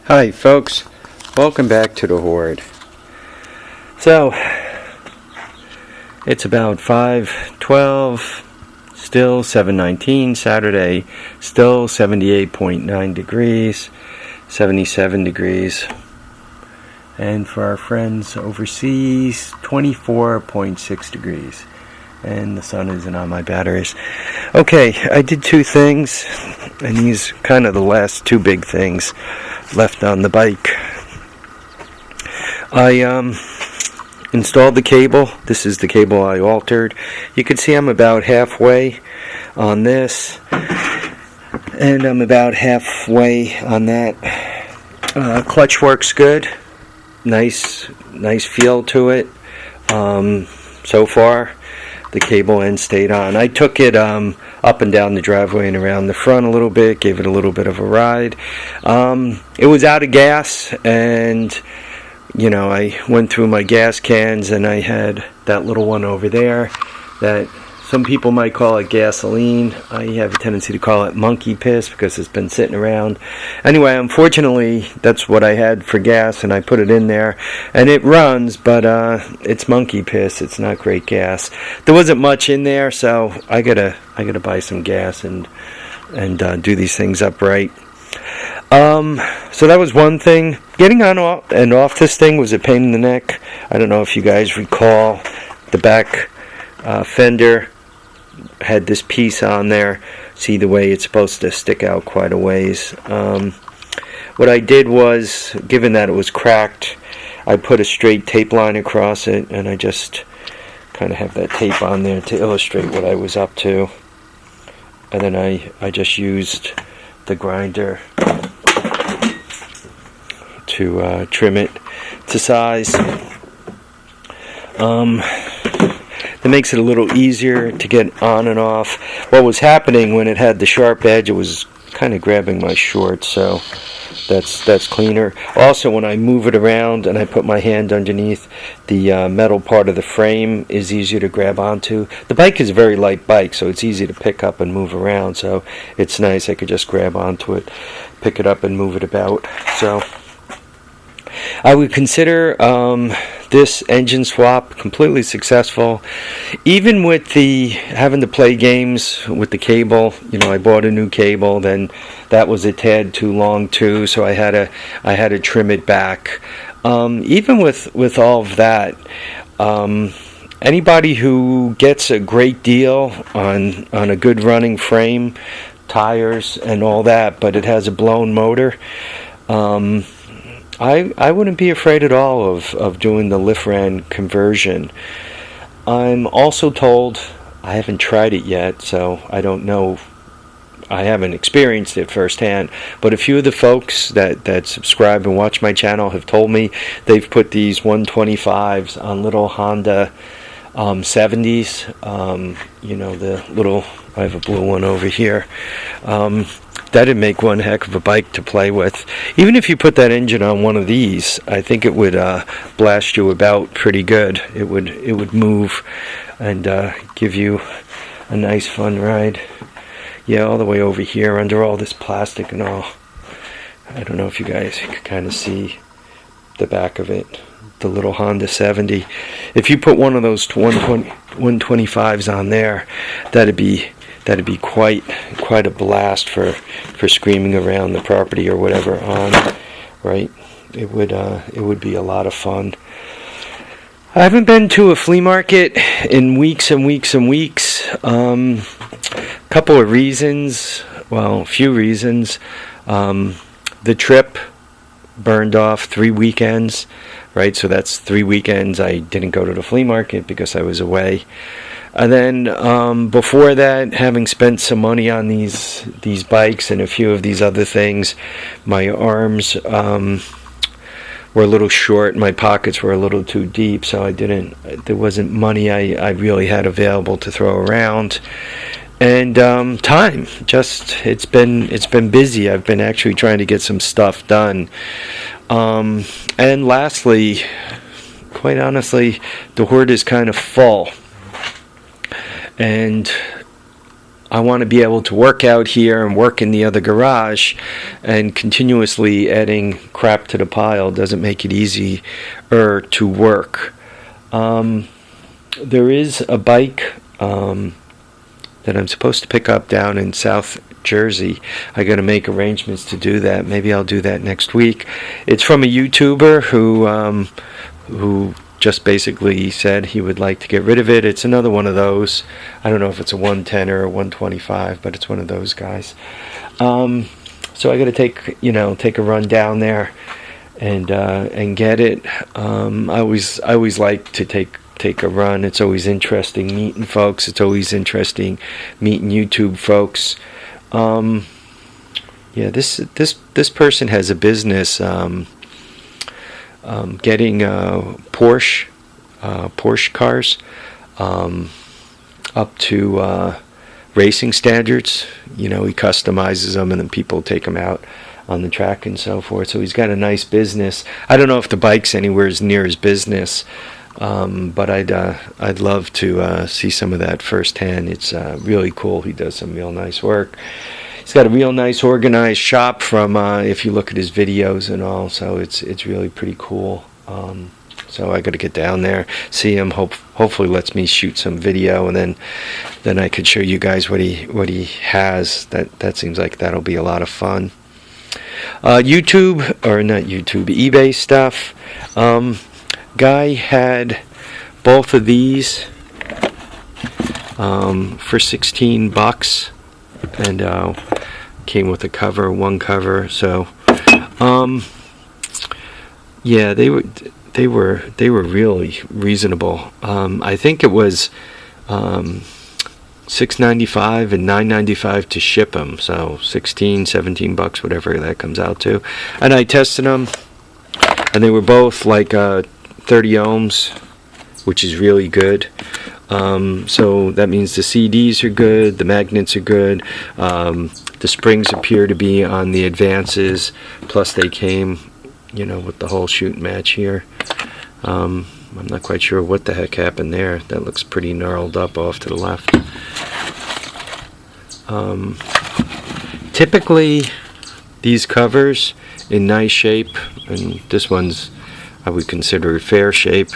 Hi folks, welcome back to the Horde. So, it's about 5:12, still 7:19, Saturday, still 78.9 degrees, 77 degrees. And for our friends overseas, 24.6 degrees. And the sun isn't on my batteries. Okay, I did two things, and these are kind of the last two big things left on the bike. I installed the cable. This is the cable I altered. You can see I'm about halfway on this, and I'm about halfway on that. Clutch works good. Nice feel to it so far. The cable end stayed on. I took it up and down the driveway and around the front a little bit, gave it a little bit of a ride. It was out of gas, and I went through my gas cans, and I had that little one over there that some people might call it gasoline. I have a tendency to call it monkey piss because it's been sitting around. Anyway, unfortunately, that's what I had for gas, and I put it in there, and it runs, but it's monkey piss. It's not great gas. There wasn't much in there, so I gotta buy some gas and do these things up right. So that was one thing. Getting on and off this thing was a pain in the neck. I don't know if you guys recall the back fender had this piece on there. See the way it's supposed to stick out quite a ways. What I did was, given that it was cracked, I put a straight tape line across it, and I just kind of have that tape on there to illustrate what I was up to. And then I just used the grinder to trim it to size. That makes it a little easier to get on and off. What was happening when it had the sharp edge, it was kind of grabbing my shorts, so that's cleaner. Also, when I move it around and I put my hand underneath, the metal part of the frame is easier to grab onto. The bike is a very light bike, so it's easy to pick up and move around, so it's nice. I could just grab onto it, pick it up, and move it about. So I would consider this engine swap completely successful. Even with having to play games with the cable, I bought a new cable, then that was a tad too long too, so I had to trim it back. Even with all of that, anybody who gets a great deal on a good running frame, tires and all that, but it has a blown motor, I wouldn't be afraid at all of doing the lift-ran conversion. I'm also told, I haven't tried it yet, so I don't know, I haven't experienced it firsthand, but a few of the folks that subscribe and watch my channel have told me they've put these 125s on little Honda 70s. The little, I have a blue one over here. That'd make one heck of a bike to play with. Even if you put that engine on one of these, I think it would blast you about pretty good. It would move and give you a nice fun ride. Yeah, all the way over here under all this plastic and all. I don't know if you guys can kind of see the back of it. The little Honda 70. If you put one of those 125s on there, that'd be quite a blast for screaming around the property or whatever on, right? It would be a lot of fun. I haven't been to a flea market in weeks and weeks and weeks. Couple of reasons, well, a few reasons. The trip burned off 3 weekends, right? So that's 3 weekends I didn't go to the flea market because I was away. And then before that, having spent some money on these bikes and a few of these other things, my arms were a little short, my pockets were a little too deep, so there wasn't money I really had available to throw around. And time, it's been busy. I've been actually trying to get some stuff done. And lastly, quite honestly, the Horde is kind of full. And I want to be able to work out here and work in the other garage, and continuously adding crap to the pile doesn't make it easier to work. There is a bike that I'm supposed to pick up down in South Jersey. I got to make arrangements to do that. Maybe I'll do that next week. It's from a YouTuber who just basically said he would like to get rid of it. It's another one of those. I don't know if it's a 110 or a 125, but it's one of those guys. So I got to take a run down there and get it. I always like to take a run. It's always interesting meeting folks. It's always interesting meeting YouTube folks. This person has a business getting Porsche cars up to racing standards. He customizes them and then people take them out on the track and so forth. So he's got a nice business. I don't know if the bike's anywhere as near his business, but I'd love to see some of that firsthand. It's really cool. He does some real nice work. He's got a real nice organized shop from if you look at his videos and all, so it's really pretty cool. So I got to get down there, see him. Hopefully lets me shoot some video, and then I could show you guys what he has. That seems like that'll be a lot of fun. eBay stuff. Guy had both of these for $16, and came with a cover, one cover. So yeah, they were really reasonable. I think it was $6.95 and $9.95 to ship them, so $17 whatever that comes out to. And I tested them, and they were both like 30 ohms, which is really good. So that means the CDs are good, the magnets are good, the springs appear to be on the advances, plus they came with the whole shoot match here. I'm not quite sure what the heck happened there. That looks pretty gnarled up off to the left. Typically these covers in nice shape, and this one's I would consider fair shape,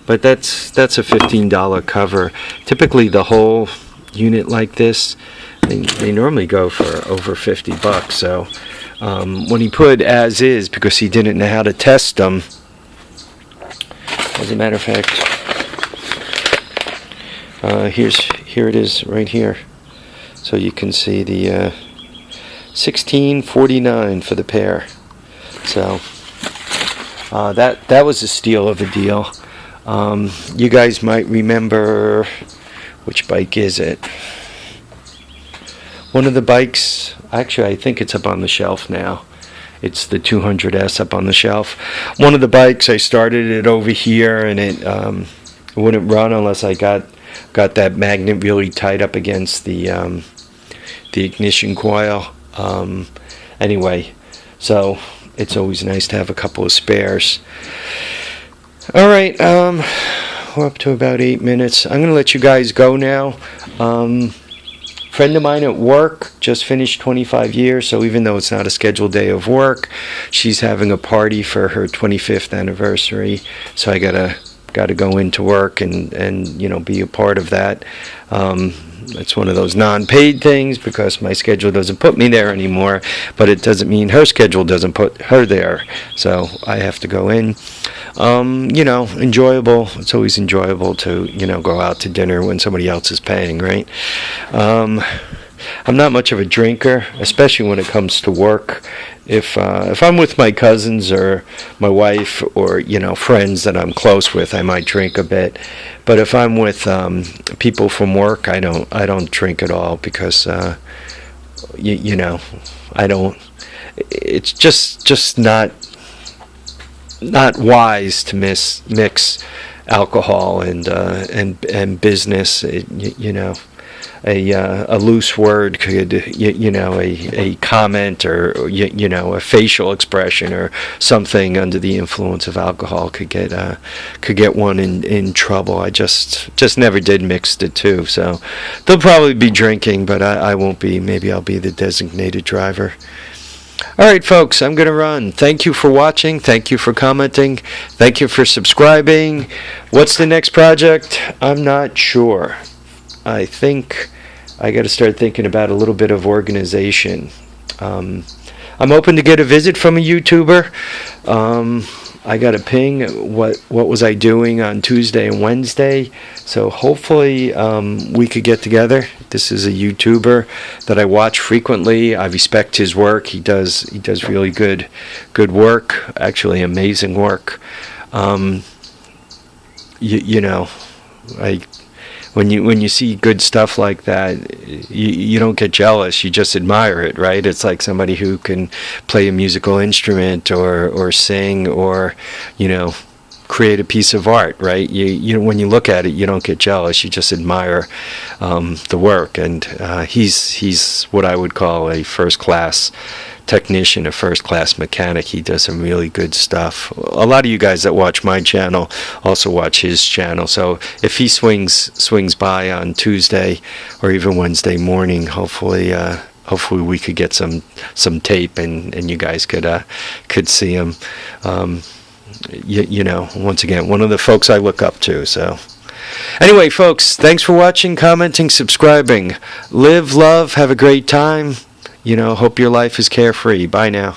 but that's a $15 cover. Typically the whole unit like this, they normally go for over $50. So when he put as is, because he didn't know how to test them, as a matter of fact, here it is right here, so you can see the $16.49 for the pair. So that was a steal of a deal. You guys might remember, which bike is it? One of the bikes, actually I think it's up on the shelf now. It's the 200S up on the shelf. One of the bikes, I started it over here, and it wouldn't run unless I got that magnet really tight up against the ignition coil. Anyway, so it's always nice to have a couple of spares. All right, we're up to about 8 minutes. I'm going to let you guys go now. Friend of mine at work just finished 25 years, so even though it's not a scheduled day of work, she's having a party for her 25th anniversary. So I gotta go into work and be a part of that. It's one of those non-paid things because my schedule doesn't put me there anymore, but it doesn't mean her schedule doesn't put her there, so I have to go in. Enjoyable. It's always enjoyable to go out to dinner when somebody else is paying, right? I'm not much of a drinker, especially when it comes to work. If I'm with my cousins or my wife or friends that I'm close with, I might drink a bit. But if I'm with people from work, I don't drink at all because I don't. It's just not wise to mix alcohol and business. a loose word could, a comment, or a facial expression or something under the influence of alcohol could get one in trouble. I just never did mix the two, so they'll probably be drinking, but I won't be. Maybe I'll be the designated driver. All right, folks, I'm going to run. Thank you for watching. Thank you for commenting. Thank you for subscribing. What's the next project? I'm not sure. I think I got to start thinking about a little bit of organization. I'm hoping to get a visit from a YouTuber. I got a ping. What was I doing on Tuesday and Wednesday? So hopefully we could get together. This is a YouTuber that I watch frequently. I respect his work. He does really good work. Actually, amazing work. When you see good stuff like that, you don't get jealous. You just admire it, right? It's like somebody who can play a musical instrument or sing or, create a piece of art, right? When you look at it, you don't get jealous. You just admire the work. And he's what I would call a first-class technician, a first-class mechanic. He does some really good stuff. A lot of you guys that watch my channel also watch his channel. So if he swings by on Tuesday or even Wednesday morning, hopefully we could get some tape and you guys could see him. Once again, one of the folks I look up to. So anyway, folks, thanks for watching, commenting, subscribing. Live, love, have a great time. Hope your life is carefree. Bye now.